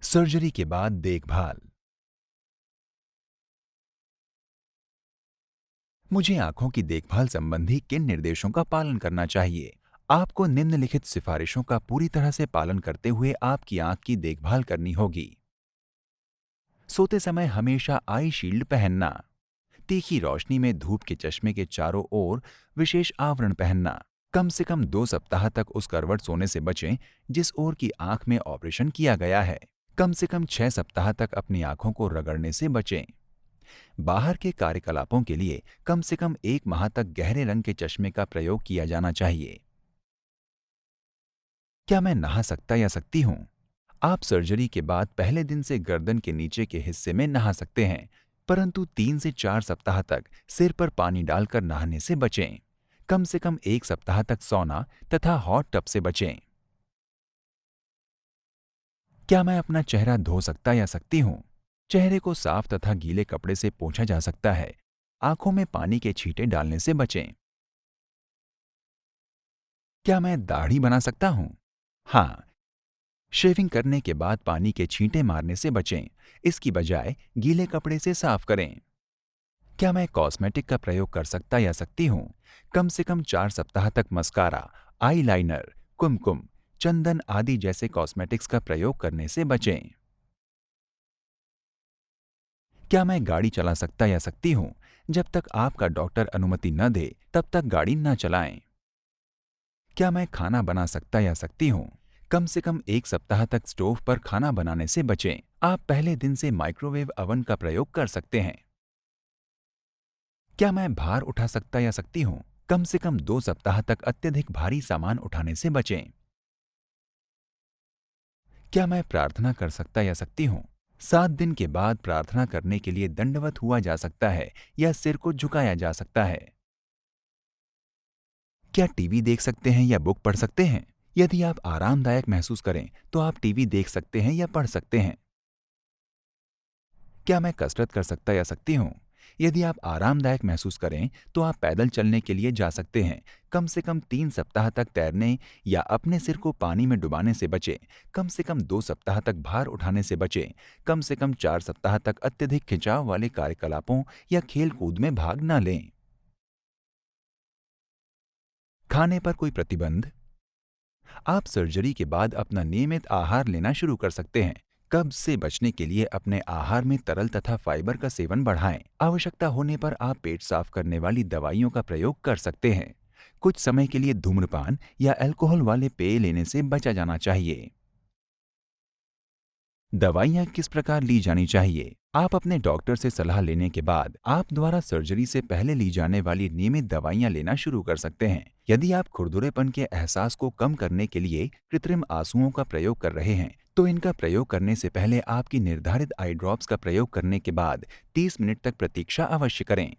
Surgery के बाद देखभाल। मुझे आंखों की देखभाल संबंधी किन निर्देशों का पालन करना चाहिए? आपको निम्नलिखित सिफारिशों का पूरी तरह से पालन करते हुए आपकी आंख की देखभाल करनी होगी। सोते समय हमेशा आई शील्ड पहनना। तीखी रोशनी में धूप के चश्मे के चारों ओर विशेष आवरण पहनना। कम से कम 2 सप्ताह तक उस करवट सोने से बचें जिस ओर की आंख में ऑपरेशन किया गया है। कम से कम 6 सप्ताह तक अपनी आंखों को रगड़ने से बचें। बाहर के कार्यकलापों के लिए कम से कम 1 माह तक गहरे रंग के चश्मे का प्रयोग किया जाना चाहिए। क्या मैं नहा सकता या सकती हूँ? आप सर्जरी के बाद पहले दिन से गर्दन के नीचे के हिस्से में नहा सकते हैं, परंतु 3 से 4 सप्ताह तक सिर पर पानी डालकर नहाने से बचें। कम से कम 1 सप्ताह तक सौना तथा हॉट टब से बचें। क्या मैं अपना चेहरा धो सकता या सकती हूँ? चेहरे को साफ तथा गीले कपड़े से पोंछा जा सकता है। आंखों में पानी के छींटे डालने से बचें। क्या मैं दाढ़ी बना सकता हूँ? हाँ, शेविंग करने के बाद पानी के छींटे मारने से बचें। इसकी बजाय गीले कपड़े से साफ करें। क्या मैं कॉस्मेटिक का प्रयोग कर सकता या सकती हूँ? कम से कम 4 सप्ताह तक मस्कारा, आईलाइनर, कुमकुम, चंदन आदि जैसे कॉस्मेटिक्स का प्रयोग करने से बचें। क्या मैं गाड़ी चला सकता या सकती हूँ? जब तक आपका डॉक्टर अनुमति न दे, तब तक गाड़ी न चलाएं। क्या मैं खाना बना सकता या सकती हूँ? कम से कम 1 सप्ताह तक स्टोव पर खाना बनाने से बचें। आप पहले दिन से माइक्रोवेव अवन का प्रयोग कर सकते हैं। क्या मैं भार उठा सकता या सकती हूँ? कम से कम 2 सप्ताह तक अत्यधिक भारी सामान उठाने से बचें। क्या मैं प्रार्थना कर सकता या सकती हूँ? 7 दिन के बाद प्रार्थना करने के लिए दंडवत हुआ जा सकता है या सिर को झुकाया जा सकता है। क्या टीवी देख सकते हैं या बुक पढ़ सकते हैं? यदि आप आरामदायक महसूस करें तो आप टीवी देख सकते हैं या पढ़ सकते हैं। क्या मैं कसरत कर सकता या सकती हूँ? यदि आप आरामदायक महसूस करें तो आप पैदल चलने के लिए जा सकते हैं। कम से कम 3 सप्ताह तक तैरने या अपने सिर को पानी में डुबाने से बचें। कम से कम 2 सप्ताह तक भार उठाने से बचें। कम से कम 4 सप्ताह तक अत्यधिक खिंचाव वाले कार्यकलापों या खेल कूद में भाग न लें। खाने पर कोई प्रतिबंध? आप सर्जरी के बाद अपना नियमित आहार लेना शुरू कर सकते हैं। कब्ज से बचने के लिए अपने आहार में तरल तथा फाइबर का सेवन बढ़ाएं। आवश्यकता होने पर आप पेट साफ करने वाली दवाइयों का प्रयोग कर सकते हैं। कुछ समय के लिए धूम्रपान या अल्कोहल वाले पेय लेने से बचा जाना चाहिए। दवाइयाँ किस प्रकार ली जानी चाहिए? आप अपने डॉक्टर से सलाह लेने के बाद आप द्वारा सर्जरी से पहले ली जाने वाली नियमित दवाइयाँ लेना शुरू कर सकते हैं। यदि आप खुरदुरेपन के एहसास को कम करने के लिए कृत्रिम आंसुओं का प्रयोग कर रहे हैं, तो इनका प्रयोग करने से पहले आपकी निर्धारित आई ड्रॉप्स का प्रयोग करने के बाद 30 मिनट तक प्रतीक्षा अवश्य करें।